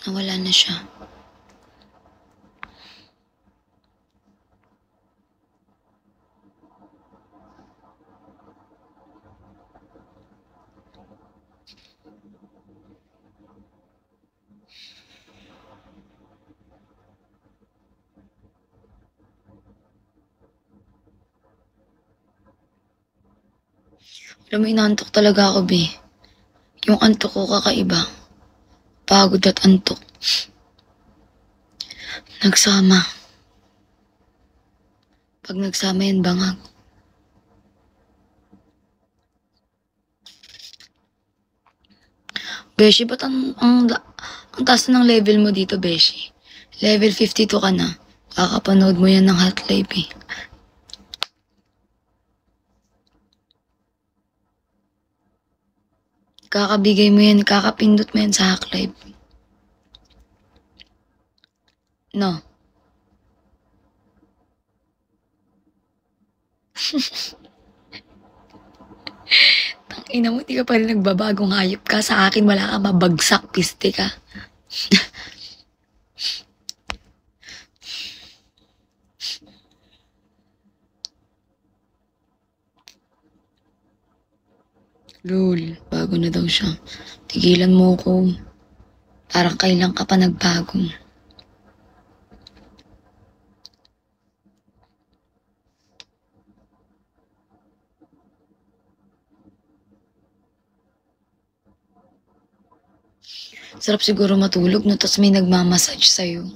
Nawala na siya. Alam mo, inaantok talaga ako, be. Yung antok ko kakaiba. Pagod at antok. Nagsama. Pag nagsama yan, bangag. Beshi, ba't ang taas ng level mo dito, Beshi? Level 52 ka na. Kakapanood mo yan ng Half-Life, eh. Kakabigay mo yan, kakapindot mo yan sa Half-Life. No. Tangina mo, di ka pa rin nagbabagong hayop ka. Sa akin, wala ka mabagsak, piste ka. Lol, bago na daw siya. Tigilan mo ko. Parang kailan ka pa nagbago. Sarap siguro matulog, no? Tapos may nagmamassage sa'yo.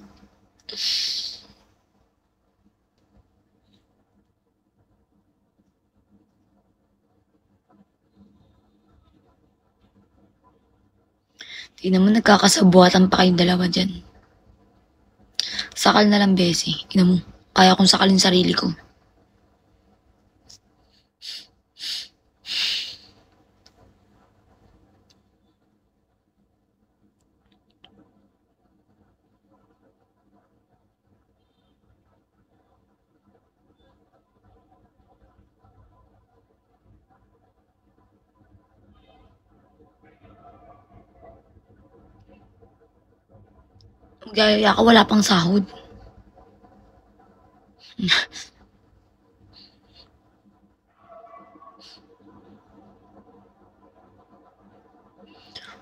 Di naman nagkakasabuatan pa kayong dalawa dyan. Sakal na lang, Bessie. Ina mo, kaya kong sakalin sarili ko. Gaya ka, wala pang sahod.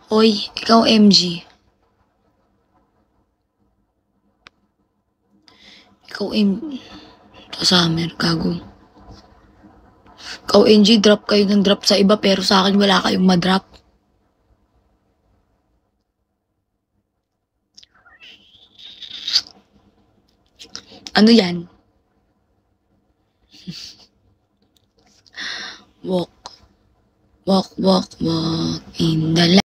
Hoy, ikaw, MG. Ikaw, Summer, gago. Ikaw, NG, drop kayo ng drop sa iba, pero sa akin wala kayong madrop. Ano yan? Walk, walk, walk, walk in the light.